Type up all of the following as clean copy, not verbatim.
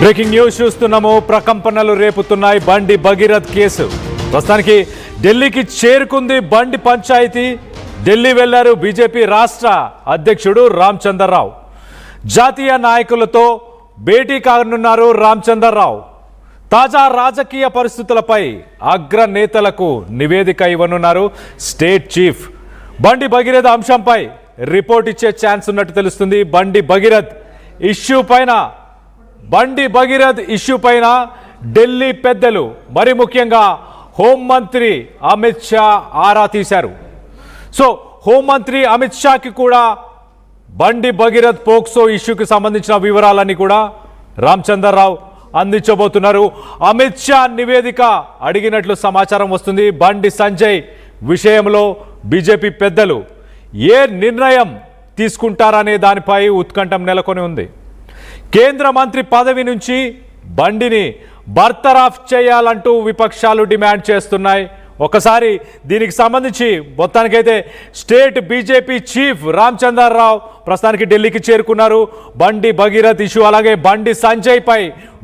Breaking news చూస్తున్నాము. ప్రకంపనలు రేపుతున్నాయి బండి భగీరథ్ కేసు. ప్రస్తుతానికి ఢిల్లీకి చేరుకుంది బండి పంచాయతీ. ఢిల్లీ వెళ్లారు బీజేపీ రాష్ట్ర అధ్యక్షుడు రామచంద్రరావు. జాతీయ నాయకులతో భేటీ కానున్నారు రామచంద్రరావు. తాజా రాజకీయ పరిస్థితులపై అగ్రనేతలకు నివేదిక ఇవ్వనున్నారు స్టేట్ చీఫ్. బండి భగీరథ్ అంశంపై రిపోర్ట్ ఇచ్చే ఛాన్స్ ఉన్నట్టు తెలుస్తుంది. బండి భగీరథ్ ఇష్యూ పైన ఢిల్లీ పెద్దలు, మరి ముఖ్యంగా హోంమంత్రి అమిత్ షా ఆరా తీశారు. సో హోంమంత్రి అమిత్ షాకి కూడా బండి భగీరథ్ పోక్సో ఇష్యూకి సంబంధించిన వివరాలన్నీ కూడా రామచంద్రరావు అందించబోతున్నారు. అమిత్ షా నివేదిక అడిగినట్లు సమాచారం వస్తుంది. బండి సంజయ్ విషయంలో బీజేపీ పెద్దలు ఏ నిర్ణయం తీసుకుంటారనే దానిపై ఉత్కంఠం నెలకొని ఉంది. కేంద్ర మంత్రి పదవి నుంచి బండిని బర్తరాఫ్ చేయాలంటూ విపక్షాలు డిమాండ్ చేస్తున్నాయి. ఒకసారి దీనికి సంబంధించి మొత్తానికైతే స్టేట్ బీజేపీ చీఫ్ రామచంద్రరావు ప్రస్తుతానికి ఢిల్లీకి చేరుకున్నారు. బండి భగీరథ్ ఇష్యూ అలాగే బండి సంజయ్ పై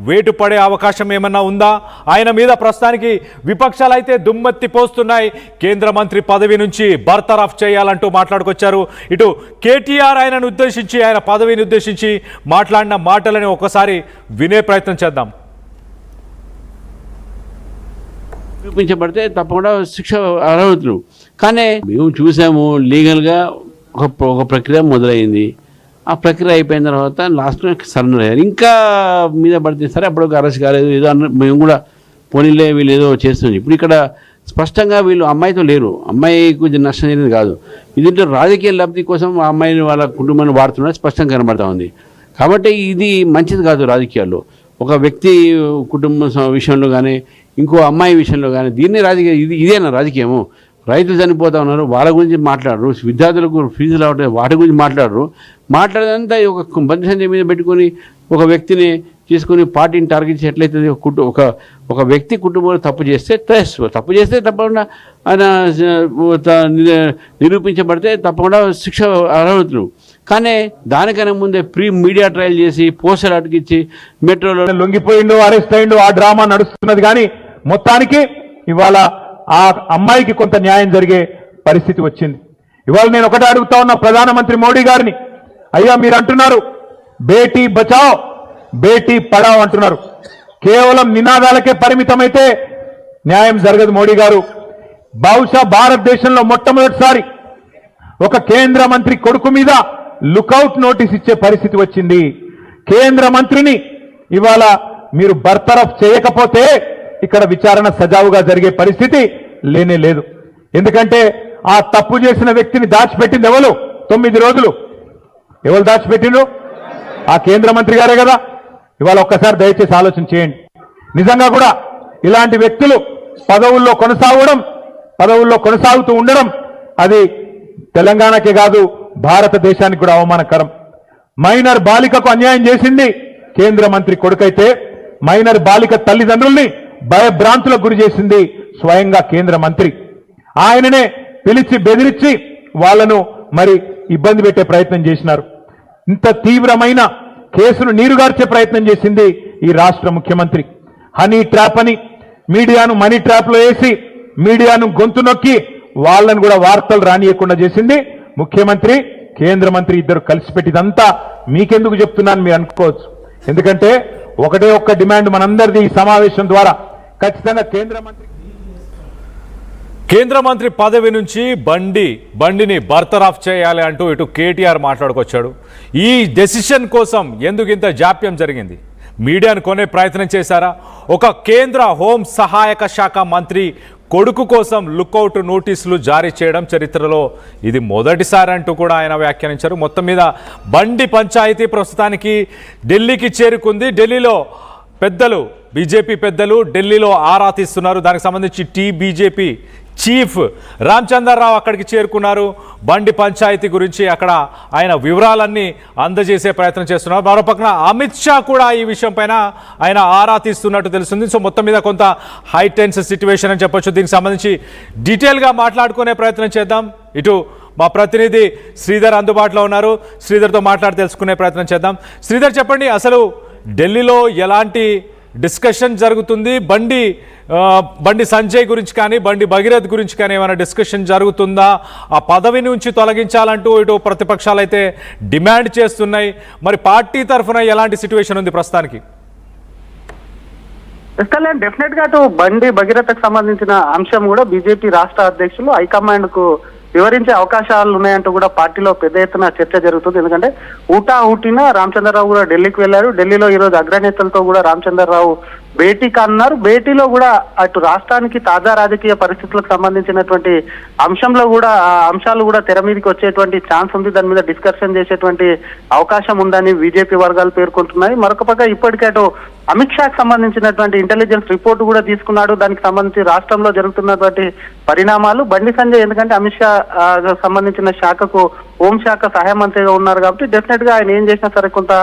వేటు పడే అవకాశం ఏమన్నా ఉందా? ఆయన మీద ప్రస్తుతానికి విపక్షాలు అయితే దుమ్మెత్తి పోస్తున్నాయి. కేంద్ర మంత్రి పదవి నుంచి బర్తరాఫ్ చేయాలంటూ మాట్లాడుకొచ్చారు. ఇటు కేటీఆర్ ఆయన పదవిని ఉద్దేశించి మాట్లాడిన మాటలని ఒకసారి వినే ప్రయత్నం చేద్దాం. చూపించబడితే తప్పకుండా శిక్ష అర్హులు. కానీ మేము చూసాము లీగల్గా ఒక ప్రక్రియ మొదలైంది. ఆ ప్రక్రియ అయిపోయిన తర్వాత లాస్ట్లో సరెండర్ అయ్యారు. ఇంకా మీద పడితే సరే అప్పుడు అరెస్ట్ కాలేదు ఏదో అన్న మేము కూడా పోనీలే వీళ్ళు ఏదో చేస్తుంది. ఇప్పుడు ఇక్కడ స్పష్టంగా వీళ్ళు అమ్మాయితో లేరు. అమ్మాయికి నష్టం జరిగింది కాదు. ఇది రాజకీయ లబ్ధి కోసం ఆ అమ్మాయిని వాళ్ళ కుటుంబాన్ని వాడుతున్నారు స్పష్టంగా కనబడతా ఉంది. కాబట్టి ఇది మంచిది కాదు రాజకీయాల్లో. ఒక వ్యక్తి కుటుంబం విషయంలో కానీ ఇంకో అమ్మాయి విషయంలో కానీ దీన్ని రాజకీయ ఇదేనా రాజకీయము? రైతులు చనిపోతా ఉన్నారు, వాళ్ళ గురించి మాట్లాడరు. విద్యార్థులకు ఫీజులు రావట్లేదు, వాటి గురించి మాట్లాడరు. మాట్లాడేదంతా ఒక బండి సంజయ్ మీద పెట్టుకొని ఒక వ్యక్తిని తీసుకొని పార్టీని టార్గెట్ చేయట్లయితే ఒక వ్యక్తి కుటుంబంలో తప్పు చేస్తే తప్పకుండా ఆయన నిరూపించబడితే తప్పకుండా శిక్ష అర్హులు. కానీ దానికన్నా ముందే మీడియా ట్రయల్ చేసి పోస్టర్ అటుకిచ్చి మెట్రోలో లొంగిపోయిండు, అరెస్ట్ అయిండు, ఆ డ్రామా నడుస్తున్నది. కానీ మొత్తానికి ఇవాళ ఆ అమ్మాయికి కొంత న్యాయం జరిగే పరిస్థితి వచ్చింది. ఇవాళ నేను ఒకటే అడుగుతా ఉన్నా ప్రధానమంత్రి మోడీ గారిని, అయ్యా మీరు అంటున్నారు బేటీ బచావ్ బేటీ పడావ్ అంటున్నారు. కేవలం నినాదాలకే పరిమితమైతే న్యాయం జరగదు. మోడీ గారు బహుశా భారతదేశంలో మొట్టమొదటిసారి ఒక కేంద్ర మంత్రి కొడుకు మీద లుకౌట్ నోటీస్ ఇచ్చే పరిస్థితి వచ్చింది. కేంద్ర మంత్రిని ఇవాళ మీరు బర్తరఫ్ చేయకపోతే ఇక్కడ విచారణ సజావుగా జరిగే పరిస్థితి లేనే లేదు. ఎందుకంటే ఆ తప్పు చేసిన వ్యక్తిని దాచిపెట్టింది ఎవరు? 9 రోజులు ఎవరు దాచిపెట్టిండ్రు? ఆ కేంద్ర మంత్రి గారే కదా. ఇవాళ ఒక్కసారి దయచేసి ఆలోచన చేయండి. నిజంగా కూడా ఇలాంటి వ్యక్తులు పదవుల్లో కొనసాగుతూ ఉండడం అది తెలంగాణకే కాదు భారతదేశానికి కూడా అవమానకరం. మైనర్ బాలికకు అన్యాయం చేసింది కేంద్ర మంత్రి కొడుకైతే మైనర్ బాలిక తల్లిదండ్రుల్ని భయభ్రాంతులకు గురి చేసింది స్వయంగా కేంద్ర మంత్రి. ఆయననే పిలిచి బెదిరించి వాళ్లను మరి ఇబ్బంది పెట్టే ప్రయత్నం చేసినారు. ఇంత తీవ్రమైన కేసును నీరుగార్చే ప్రయత్నం చేసింది ఈ రాష్ట్ర ముఖ్యమంత్రి. హనీ ట్రాప్ అని మీడియాను మనీ ట్రాప్ లో వేసి మీడియాను గొంతు నొక్కి వాళ్ళను కూడా వార్తలు రానియకుండా చేసింది ముఖ్యమంత్రి, కేంద్ర మంత్రి ఇద్దరు కలిసి పెట్టిదంతా మీకెందుకు చెప్తున్నాను మీరు అనుకోవచ్చు. ఎందుకంటే ఒకటే ఒక్క డిమాండ్ మనందరిది ఈ సమావేశం ద్వారా, ఖచ్చితంగా కేంద్ర మంత్రి పదవి నుంచి బండిని బర్తరాఫ్ చేయాలి అంటూ ఇటు కేటీఆర్ మాట్లాడుకొచ్చాడు. ఈ డెసిషన్ కోసం ఎందుకు ఇంత జాప్యం జరిగింది? మీడియాను కొనే ప్రయత్నం చేశారా? ఒక కేంద్ర హోం సహాయక శాఖ మంత్రి కొడుకు కోసం లుకౌట్ నోటీసులు జారీ చేయడం చరిత్రలో ఇది మొదటిసారి అంటూ కూడా ఆయన వ్యాఖ్యానించారు. మొత్తం మీద బండి పంచాయతీ ప్రస్తుతానికి ఢిల్లీకి చేరుకుంది. ఢిల్లీలో బీజేపీ పెద్దలు ఢిల్లీలో ఆరా తీస్తున్నారు. దానికి సంబంధించి బీజేపీ చీఫ్ రామచంద్రరావు అక్కడికి చేరుకున్నారు. బండి పంచాయతీ గురించి అక్కడ ఆయన వివరాలన్నీ అందజేసే ప్రయత్నం చేస్తున్నారు. మరోపక్కన అమిత్ షా కూడా ఈ విషయం పైన ఆయన ఆరా తీస్తున్నట్టు తెలుస్తుంది. సో మొత్తం మీద కొంత హైటెన్స్ సిచ్యువేషన్ అని చెప్పొచ్చు. దీనికి సంబంధించి డీటెయిల్గా మాట్లాడుకునే ప్రయత్నం చేద్దాం. ఇటు మా ప్రతినిధి శ్రీధర్ అందుబాటులో ఉన్నారు. శ్రీధర్తో మాట్లాడి తెలుసుకునే ప్రయత్నం చేద్దాం. శ్రీధర్ చెప్పండి, అసలు ఢిల్లీలో ఎలాంటి డిస్కషన్ జరుగుతుంది? బండి సంజయ్ గురించి కానీ బండి భగీరథ్ గురించి కానీ ఏమైనా డిస్కషన్ జరుగుతుందా? ఆ పదవి నుంచి తొలగించాలంటూ ఇటు ప్రతిపక్షాలు అయితే డిమాండ్ చేస్తున్నాయి. మరి పార్టీ తరఫున ఎలాంటి సిచ్యువేషన్ ఉంది ప్రస్తుతానికి? డెఫినెట్ గా అటు బండి భగీరథకు సంబంధించిన అంశం కూడా బీజేపీ రాష్ట్ర అధ్యక్షులు హైకమాండ్ కు వివరించే అవకాశాలు ఉన్నాయంటూ కూడా పార్టీలో పెద్ద ఎత్తున చర్చ జరుగుతుంది. ఎందుకంటే ఊటిన రామచంద్రరావు కూడా ఢిల్లీకి వెళ్లారు. ఢిల్లీలో ఈ రోజు అగ్రనేతలతో కూడా రామచంద్రరావు భేటీ కానున్నారు. భేటీలో కూడా అటు రాష్ట్రానికి తాజా రాజకీయ పరిస్థితులకు సంబంధించినటువంటి అంశాలు కూడా తెర మీదకి వచ్చేటువంటి ఛాన్స్ ఉంది. దాని మీద డిస్కషన్ చేసేటువంటి అవకాశం ఉందని బీజేపీ వర్గాలు పేర్కొంటున్నాయి. మరొక పక్క ఇప్పటికే అటు అమిత్ షాకి సంబంధించినటువంటి ఇంటెలిజెన్స్ రిపోర్ట్ కూడా తీసుకున్నాడు. దానికి సంబంధించి రాష్ట్రంలో జరుగుతున్నటువంటి పరిణామాలు బండి సంజయ్ ఎందుకంటే అమిత్ షా సంబంధించిన శాఖకు హోంశాఖ సహాయ మంత్రిగా ఉన్నారు కాబట్టి డెఫినెట్ గా ఆయన ఏం చేసినా సరే కొంత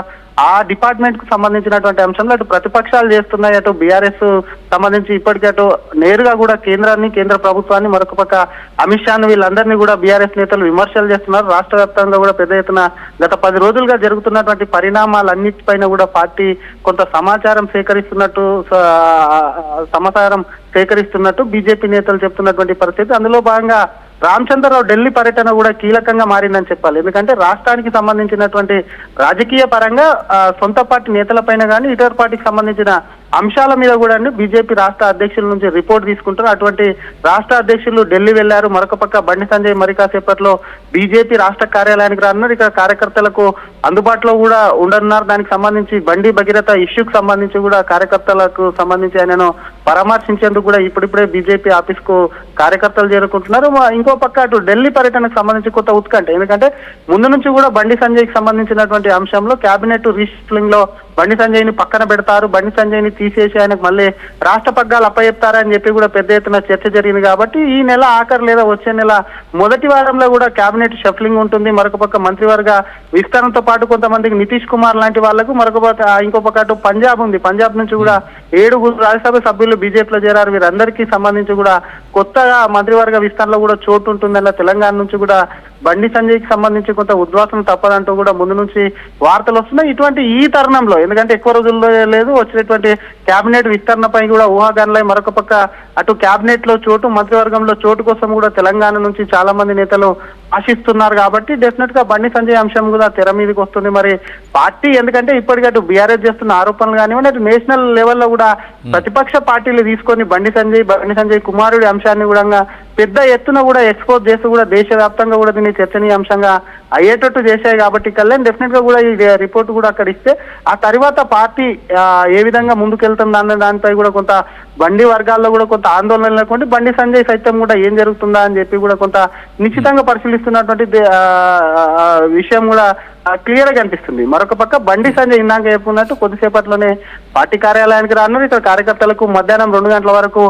ఆ డిపార్ట్మెంట్ కు సంబంధించినటువంటి అంశంలో అటు ప్రతిపక్షాలు చేస్తున్నాయి, అటు బీఆర్ఎస్ సంబంధించి ఇప్పటికే అటు నేరుగా కూడా కేంద్ర ప్రభుత్వాన్ని మరొక పక్క అమిత్ షాను వీళ్ళందరినీ కూడా బీఆర్ఎస్ నేతలు విమర్శలు చేస్తున్నారు. రాష్ట్ర వ్యాప్తంగా కూడా పెద్ద ఎత్తున గత 10 రోజులుగా జరుగుతున్నటువంటి పరిణామాలన్నిటిపైన కూడా పార్టీ కొంత సమాచారం సేకరిస్తున్నట్టు బీజేపీ నేతలు చెప్తున్నటువంటి పరిస్థితి. అందులో భాగంగా రామచంద్రరావు ఢిల్లీ పర్యటన కూడా కీలకంగా మారిందని చెప్పాలి. ఎందుకంటే రాష్ట్రానికి సంబంధించినటువంటి రాజకీయ పరంగా సొంత పార్టీ నేతలపైన కానీ ఇతర పార్టీకి సంబంధించిన అంశాల మీద కూడా బీజేపీ రాష్ట్ర అధ్యక్షుల నుంచి రిపోర్ట్ తీసుకుంటారు. అటువంటి రాష్ట్ర అధ్యక్షులు ఢిల్లీ వెళ్లారు. మరొక పక్క బండి సంజయ్ మరి కాసేపట్లో బీజేపీ రాష్ట్ర కార్యాలయానికి రానున్నారు. ఇక్కడ కార్యకర్తలకు అందుబాటులో కూడా ఉండనున్నారు. దానికి సంబంధించి బండి భగీరథ ఇష్యూకి సంబంధించి కూడా కార్యకర్తలకు సంబంధించి ఆయనను పరామర్శించేందుకు కూడా ఇప్పుడిప్పుడే బీజేపీ ఆఫీస్ కు కార్యకర్తలు చేరుకుంటున్నారు. ఇంకో పక్క అటు ఢిల్లీ పర్యటనకు సంబంధించి కొత్త ఉత్కంఠ. ఎందుకంటే ముందు నుంచి కూడా బండి సంజయ్ కి సంబంధించినటువంటి అంశంలో కేబినెట్ రీషఫ్లింగ్ లో బండి సంజయ్ ని పక్కన పెడతారు, బండి సంజయ్ ని తీసేసి ఆయనకు మళ్ళీ రాష్ట్ర పగ్గాలు అప్పచెప్తారని చెప్పి కూడా పెద్ద ఎత్తున చర్చ జరిగింది. కాబట్టి ఈ నెల ఆఖరు లేదా వచ్చే నెల మొదటి వారంలో కూడా కేబినెట్ షఫ్లింగ్ ఉంటుంది. మరొక పక్క మంత్రివర్గ విస్తరణతో పాటు కొంతమందికి నితీష్ కుమార్ లాంటి వాళ్లకు ఇంకో పక్క అటు పంజాబ్ ఉంది. పంజాబ్ నుంచి కూడా 7 రాజ్యసభ సభ్యులు బీజేపీలో చేరారు. వీరందరికీ సంబంధించి కూడా కొత్తగా మంత్రివర్గ విస్తరణలో కూడా చోటు ఉంటుందన్న తెలంగాణ నుంచి కూడా బండి సంజయ్ కి సంబంధించి కొంత ఉద్వాసన తప్పదంటూ కూడా ముందు నుంచి వార్తలు వస్తున్నాయి. ఇటువంటి ఈ తరుణంలో ఎందుకంటే ఎక్కువ రోజుల్లో లేదు వచ్చినటువంటి కేబినెట్ విస్తరణపై కూడా ఊహాగానాలై మరొక పక్క అటు కేబినెట్ లో చోటు మంత్రివర్గంలో చోటు కోసం కూడా తెలంగాణ నుంచి చాలా మంది నేతలు ఆశిస్తున్నారు. కాబట్టి డెఫినెట్ గా బండి సంజయ్ అంశం కూడా తెర మీదకి వస్తుంది. మరి పార్టీ ఎందుకంటే ఇప్పటికీ అటు బీఆర్ఎస్ చేస్తున్న ఆరోపణలు కానివ్వండి, అటు నేషనల్ లెవెల్లో కూడా ప్రతిపక్ష పార్టీలు తీసుకొని బండి సంజయ్ కుమారుడి అంశాన్ని కూడా పెద్ద ఎత్తున కూడా ఎక్స్పోజ్ చేస్తూ కూడా దేశవ్యాప్తంగా కూడా దీన్ని చర్చనీయాంశంగా అయ్యేటట్టు చేశాయి. కాబట్టి కళ్యాణ్ డెఫినెట్ గా కూడా ఈ రిపోర్ట్ కూడా అక్కడ ఇస్తే ఆ తర్వాత పార్టీ ఏ విధంగా ముందుకెళ్తుంది అన్న దానిపై కూడా కొంత బండి వర్గాల్లో కూడా కొంత ఆందోళన లేకుండా బండి సంజయ్ సైతం కూడా ఏం జరుగుతుందా అని చెప్పి కూడా కొంత నిశ్చితంగా పరిశీలిస్తున్నటువంటి విషయం కూడా క్లియర్ గా అనిపిస్తుంది. మరొక పక్క బండి సంజయ్ ఇందాక చెప్పుకున్నట్టు కొద్దిసేపట్లోనే పార్టీ కార్యాలయానికి రానున్నారు. ఇక్కడ కార్యకర్తలకు మధ్యాహ్నం 2 గంటల వరకు